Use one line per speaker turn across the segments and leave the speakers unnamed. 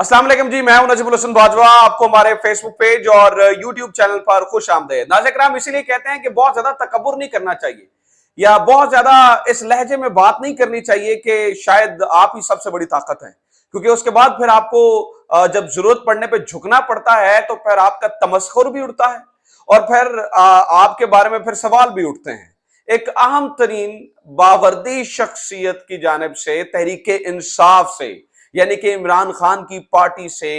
अस्सलाम वालेकुम जी, मैं हूं नजीमुल हसन बाजवा। आपको हमारे फेसबुक पेज और यूट्यूब चैनल पर खुश आमदेद। नाज़रीन किराम, इसीलिए कहते हैं कि बहुत ज्यादा तकब्बुर नहीं करना चाहिए या बहुत ज्यादा इस लहजे में बात नहीं करनी चाहिए कि शायद आप ही सबसे बड़ी ताकत है, क्योंकि उसके बाद फिर आपको जब जरूरत पड़ने पे झुकना पड़ता है तो फिर आपका तमस्खुर भी उठता है और फिर आपके बारे में फिर सवाल भी उठते हैं। एक अहम तरीन बावर्दी शख्सियत की जानिब से तहरीक इंसाफ से, यानी कि इमरान खान की पार्टी से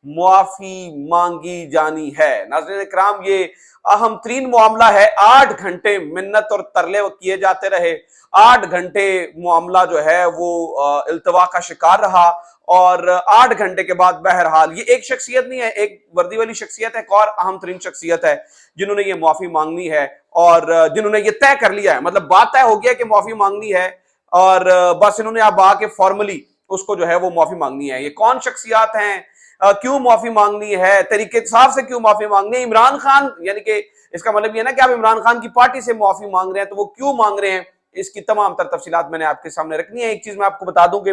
मुआफी मांगी जानी है। नाज़रीन इकराम, ये अहम तरीन मामला है। 8 घंटे मिन्नत और तरले किए जाते रहे, 8 घंटे मामला जो है वो इल्तवा का शिकार रहा और 8 घंटे के बाद बहरहाल ये एक शख्सियत नहीं है, एक वर्दी वाली शख्सियत है, एक और अहम तरीन शख्सियत है जिन्होंने ये मुआफी मांगनी है और जिन्होंने ये तय कर लिया है। मतलब बात तय हो गया कि मुआफी मांगनी है और बस इन्होंने अब आके फॉर्मली उसको जो है वो माफी मांगनी है। ये कौन शख्सियात हैं, क्यों माफी मांगनी है, तरीके इंसाफ से क्यों माफी मांगनी है, इमरान खान, यानी कि इसका मतलब ये ना कि आप इमरान खान की पार्टी से माफी मांग रहे हैं तो वो क्यों मांग रहे हैं, इसकी तमाम तर तफसीलात मैंने आपके सामने रखनी है। एक चीज मैं आपको बता दूं कि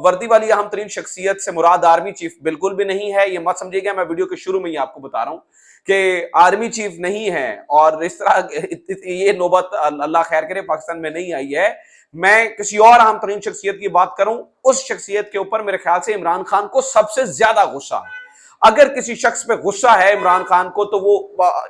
वर्दी वाली अहम तरीन शख्सियत से मुराद आर्मी चीफ बिल्कुल भी नहीं है। ये मत समझिएगा, मैं वीडियो के शुरू में ही आपको बता रहा हूं कि आर्मी चीफ नहीं है और इस तरह ये नौबत अल्लाह खैर करे पाकिस्तान में नहीं आई है। मैं किसी और अहम तरीन शख्सियत की बात करूं, उस शख्सियत के ऊपर मेरे ख्याल से इमरान खान को सबसे ज्यादा गुस्सा है। अगर किसी शख्स पे गुस्सा है इमरान खान को तो वो,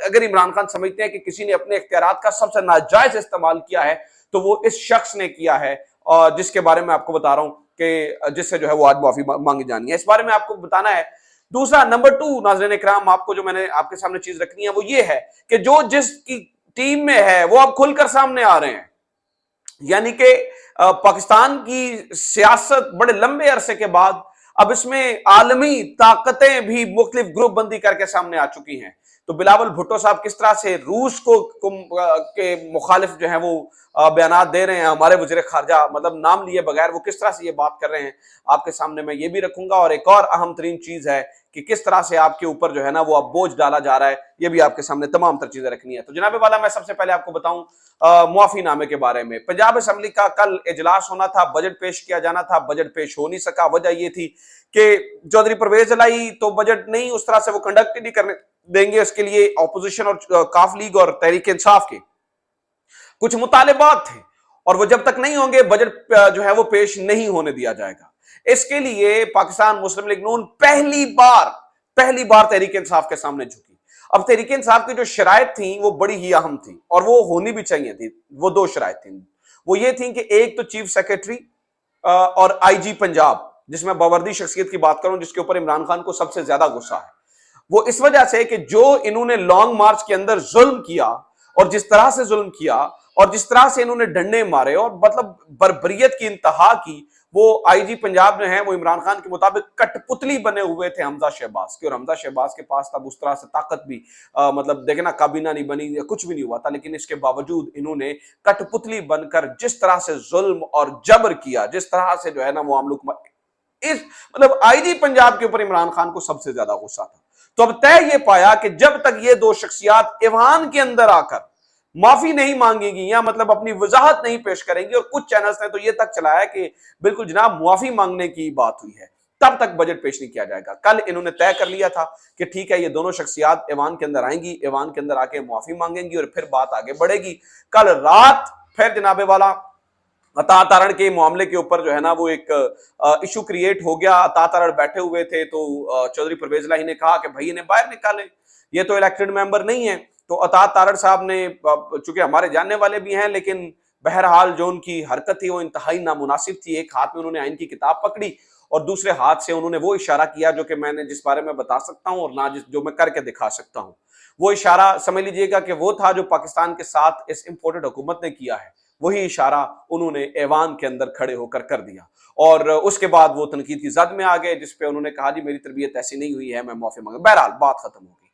अगर इमरान खान समझते हैं कि किसी ने अपने इख्तियारात का सबसे नाजायज इस्तेमाल किया है तो वो इस शख्स ने किया है, और जिसके बारे में आपको बता रहा हूं कि जिससे जो है वो आज माफी मांगी जानी है, इस बारे में आपको बताना है। दूसरा, नंबर 2, नाज़रीन इकराम, आपको जो मैंने आपके सामने चीज रखनी है वो ये है कि जो जिसकी टीम में है वो अब खुलकर सामने आ रहे हैं। यानी कि पाकिस्तान की सियासत बड़े लंबे अरसे के बाद अब इसमें आलमी ताकतें भी मुख्तलिफ ग्रुप बंदी करके सामने आ चुकी हैं। तो बिलावल भुट्टो साहब किस तरह से रूस के मुखालिफ जो है वो बयानात दे रहे हैं, हमारे वज़ीर खारजा मतलब नाम लिए बगैर वो किस तरह से ये बात कर रहे हैं, आपके सामने मैं ये भी रखूंगा। और एक और अहम तरीन चीज है कि किस तरह से आपके ऊपर जो है ना वो अब बोझ डाला जा रहा है, ये भी आपके सामने तमाम तर चीजें रखनी है। तो जनाबे वाला, मैं सबसे पहले आपको बताऊं मुआफीनामे के बारे में। पंजाब असेंबली का कल इजलास होना था, बजट पेश किया जाना था, बजट पेश हो नहीं सका। वजह यह थी कि चौधरी परवेज लाई तो बजट नहीं उस तरह से वो कंडक्ट नहीं करने देंगे। उसके लिए ऑपोजिशन और काफ लीग और तहरीक इंसाफ के कुछ मुतालिबात थे और वो जब तक नहीं होंगे बजट जो है वो पेश नहीं होने दिया जाएगा। इसके लिए पाकिस्तान मुस्लिम लीग नून पहली बार तहरीक इंसाफ के सामने झुकी। अब तहरीक इंसाफ की जो शराइत थी वो बड़ी ही अहम थी और वो होनी भी चाहिए थी। वो 2 शराइत थी, वो ये थी कि एक तो चीफ सेक्रेटरी और आईजी पंजाब, जिसमें बावर्दी शख्सियत की बात करूं जिसके ऊपर इमरान खान को सबसे ज्यादा गुस्सा है, वो इस वजह से कि जो इन्होंने लॉन्ग मार्च के अंदर जुल्म किया और जिस तरह से जुल्म किया और जिस तरह से इन्होंने डंडे मारे और मतलब बर्बरियत की इंतहा की, वो आईजी पंजाब ने है वो इमरान खान के मुताबिक कठपुतली बने हुए थे हमजा शहबाज के। और हमजा शहबाज के पास तब उस तरह से ताकत भी मतलब देखे ना, काबीना नहीं बनी या कुछ भी नहीं हुआ था, लेकिन इसके बावजूद इन्होंने कठपुतली बनकर जिस तरह से जुल्म और जबर किया, जिस तरह से जो है ना वो आम लोग इस मतलब आईजी पंजाब के ऊपर इमरान खान को सबसे ज्यादा गुस्सा था। तो अब तय ये पाया कि जब तक ये 2 शख्सियात ईवान के अंदर आकर माफी नहीं मांगेगी या मतलब अपनी वजाहत नहीं पेश करेंगी, और कुछ चैनल्स ने तो ये तक चलाया कि बिल्कुल जनाब मुआफी मांगने की बात हुई है, तब तक बजट पेश नहीं किया जाएगा। कल इन्होंने तय कर लिया था कि ठीक है, ये दोनों शख्सियात ईवान के अंदर आएंगी, ईवान के अंदर आके मुआफी मांगेंगी और फिर बात आगे बढ़ेगी। कल रात फिर जनाबे वाला अता तारण के मामले के ऊपर जो है ना वो एक इशू क्रिएट हो गया। अता तारण बैठे हुए थे तो चौधरी परवेज इलाही ने कहा कि भाई इन्हें बाहर निकालें, ये तो इलेक्टेड मेंबर नहीं है। तो अता तारण साहब ने, चूंकि हमारे जानने वाले भी हैं, लेकिन बहरहाल जो उनकी हरकत थी वो इंतहाई नामुनासिब थी। एक हाथ में उन्होंने आइन की किताब पकड़ी और दूसरे हाथ से उन्होंने वो इशारा किया जो कि मैंने जिस बारे में बता सकता हूं और ना जो मैं करके दिखा सकता हूं। वो इशारा समझ लीजिएगा कि वो था जो पाकिस्तान के साथ इस इंपोर्टेड हुकूमत ने किया है, वही इशारा उन्होंने ऐवान के अंदर खड़े होकर कर दिया। और उसके बाद वो तनकीद की जद में आ गए, जिसपे उन्होंने कहा जी मेरी तरबियत ऐसी नहीं हुई है, मैं माफी मांगा। बहरहाल बात खत्म हो गई।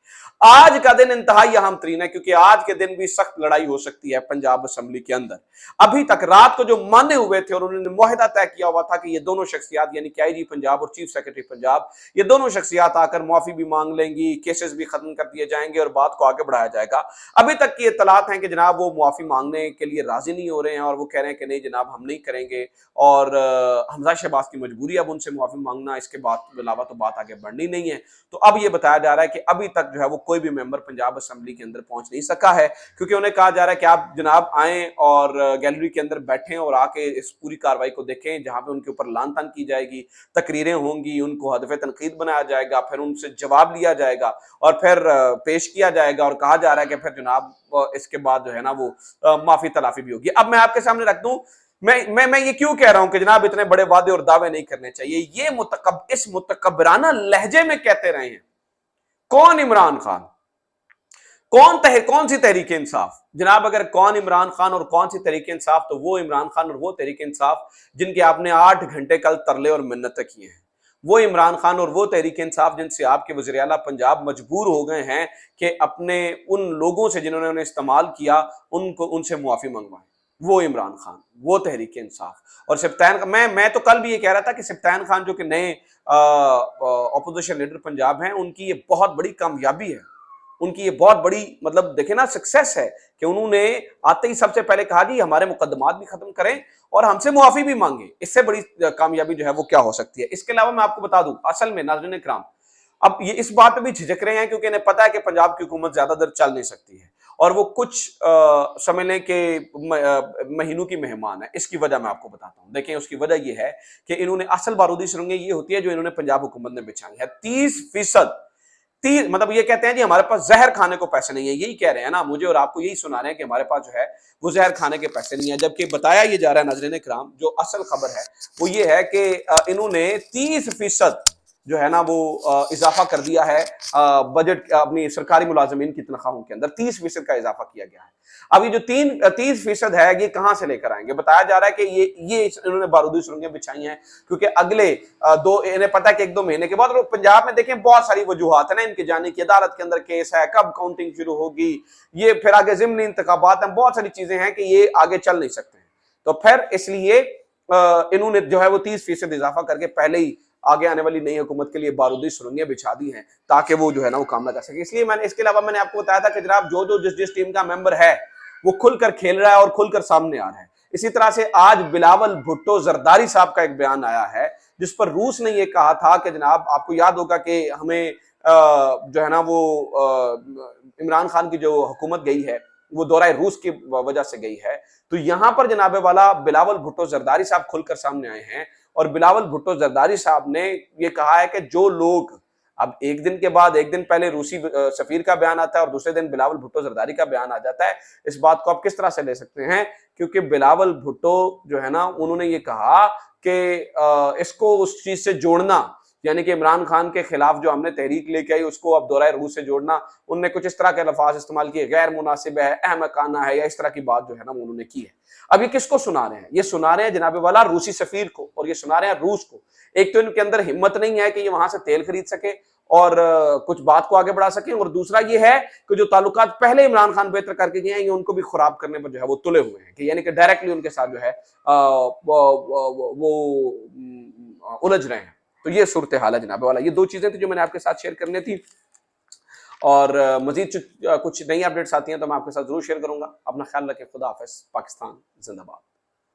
आज का दिन इंतहाई अहम तरीन है, क्योंकि आज के दिन भी सख्त लड़ाई हो सकती है पंजाब असेंबली के अंदर। अभी तक रात को जो माने हुए थे और उन्होंने मुआहदा तय किया हुआ था कि ये दोनों शख्सियात यानी कि आईजी पंजाब और चीफ सेक्रेटरी पंजाब, ये दोनों शख्सियात आकर मुआफी भी मांग लेंगी, केसेस भी खत्म कर दिए जाएंगे और बात को आगे बढ़ाया जाएगा। अभी तक की इत्तलात हैं कि जनाब वो मुआफी मांगने के लिए राजी नहीं हो रहे हैं और वो कह रहे हैं कि नहीं जनाब हम नहीं करेंगे, और हमजा शहबाज की मजबूरी अब उनसे मुआफी मांगना, इसके बाद अलावा तो बात आगे बढ़नी नहीं है। तो अब ये बताया जा रहा है कि अभी तक जो है वो कोई भी मेंबर पंजाब असेंबली के अंदर पहुंच नहीं सका है, क्योंकि उन्हें कहा जा रहा है कि आप जनाब आए और गैलरी के अंदर बैठें और आके इस पूरी कार्रवाई को देखें, जहां पे उनके ऊपर लान तान की जाएगी, तकरीरें होंगी, उनको हदफ तनकीद बनाया जाएगा, फिर उनसे जवाब लिया जाएगा और फिर पेश किया जाएगा, और कहा जा रहा है कि फिर जनाब इसके बाद जो है ना वो माफी तलाफी भी होगी। अब मैं आपके सामने रख दूं, मैं ये क्यों कह रहा हूं कि जनाब इतने बड़े वादे और दावे नहीं करने चाहिए। ये इस मुतकब्बराना लहजे में कहते रहे हैं कौन? इमरान खान। कौन सी तहरीक इंसाफ जनाब? अगर कौन इमरान खान और कौन सी तहरीक इंसाफ, तो वो इमरान खान और वो तहरीक इंसाफ जिनके आपने 8 घंटे कल तरले और मिन्नतें किए हैं। वो इमरान खान और वो तहरीक इंसाफ जिनसे आपके वज़ीर आला पंजाब मजबूर हो गए हैं कि अपने उन लोगों से जिन्होंने उन्हें इस्तेमाल किया उनसे मुआफी मंगवाएं। वो इमरान खान, वो तहरीक इंसाफ। और सिप्तान, मैं तो कल भी ये कह रहा था कि सिप्तान खान जो कि नए अपोजिशन लीडर पंजाब हैं, उनकी ये बहुत बड़ी कामयाबी है, उनकी ये बहुत बड़ी मतलब देखे ना सक्सेस है कि उन्होंने आते ही सबसे पहले कहा जी हमारे मुकदमात भी खत्म करें और हमसे मुआफी भी मांगे। इससे बड़ी कामयाबी जो है वो क्या हो सकती है? इसके अलावा मैं आपको बता दूं, असल में नाज़रीन इकराम, अब ये इस बात पे भी झिझक रहे हैं क्योंकि इन्हें पता है कि पंजाब की हुकूमत ज्यादा देर चल नहीं सकती है और वो कुछ समझ लें कि महीनों की मेहमान है। इसकी वजह मैं आपको बताता हूं। देखें, उसकी वजह ये है कि इन्होंने असल बारूदी सुरंगें ये होती है जो इन्होंने पंजाब हुकूमत ने बिछाई है 30%। मतलब ये कहते हैं जी हमारे पास जहर खाने को पैसे नहीं है, यही कह रहे हैं ना, मुझे और आपको यही सुना रहे हैं कि हमारे पास जो है वो जहर खाने के पैसे नहीं है। जबकि बताया ये जा रहा है नाज़रीन इकराम, जो असल खबर है वो ये है कि इन्होंने 30% जो है ना वो इजाफा कर दिया है बजट अपनी सरकारी मुलाजमीन की तनख्वाहों के अंदर 30% का इजाफा किया गया है। अब ये जो 30% है ये कहां से लेकर आएंगे? बताया जा रहा है कि ये इन्होंने बारूदी सुरंगें बिछाई हैं क्योंकि अगले इन्हें पता है कि 1-2 महीने के बाद, और पंजाब में देखें बहुत सारी वजूहात है ना इनके जाने की, अदालत के अंदर केस है, कब काउंटिंग शुरू होगी, ये फिर आगे ज़िमनी इंतखाबात हैं, बहुत सारी चीजें हैं कि ये आगे चल नहीं सकते हैं। तो फिर इसलिए इन्होंने जो है वो 30% इजाफा करके पहले ही आगे आने वाली नई हुकूमत के लिए बारूदी सुरंगें बिछा दी हैं ताकि वो जो है ना वो काम ना कर सके। इसलिए मैंने इसके अलावा मैंने आपको बताया था कि जनाब जो जिस टीम का मेंबर है वो खुलकर खेल रहा है और खुलकर सामने आ रहा है। इसी तरह से आज बिलावल भुट्टो जरदारी साहब का एक बयान आया है जिस पर रूस ने यह कहा था कि जनाब आपको याद होगा कि हमें जो है ना वो इमरान खान की जो हुकूमत गई है वो दौरा रूस की वजह से गई है। तो यहां पर जनाबे वाला बिलावल भुट्टो जरदारी साहब खुलकर सामने आए हैं और बिलावल भुट्टो जरदारी साहब ने यह कहा है कि जो लोग, अब एक दिन के बाद एक दिन पहले रूसी सफीर का बयान आता है और दूसरे दिन बिलावल भुट्टो जरदारी का बयान आ जाता है, इस बात को आप किस तरह से ले सकते हैं? क्योंकि बिलावल भुट्टो जो है ना उन्होंने ये कहा कि इसको उस चीज से जोड़ना, यानी कि इमरान खान के खिलाफ जो हमने तहरीक लेके आई उसको अब दौरा रूस से जोड़ना, उनने कुछ इस तरह के लफाज इस्तेमाल किए, गैर मुनासिब है, अहमकाना है, या इस तरह की बात जो है ना उन्होंने की है। अब ये किसको सुना रहे हैं? ये सुना रहे हैं जनाबे वाला रूसी सफीर को, और ये सुना रहे हैं रूस को। एक तो इनके अंदर हिम्मत नहीं है कि ये वहां से तेल खरीद सके और कुछ बात को आगे बढ़ा सके, और दूसरा ये है कि जो ताल्लुकात पहले इमरान खान बेहतर करके गए हैं ये उनको भी खराब करने पर जो है वो तुले हुए हैं, कि यानी कि डायरेक्टली उनके साथ जो है वो उलझ रहे हैं। तो ये सूरत हाल है जनाब वाला। ये दो चीजें थी जो मैंने आपके साथ शेयर करनी थी, और मजीद कुछ नई अपडेट्स आती हैं तो मैं आपके साथ जरूर शेयर करूंगा। अपना ख्याल रखें। खुदा हाफिज़। पाकिस्तान जिंदाबाद।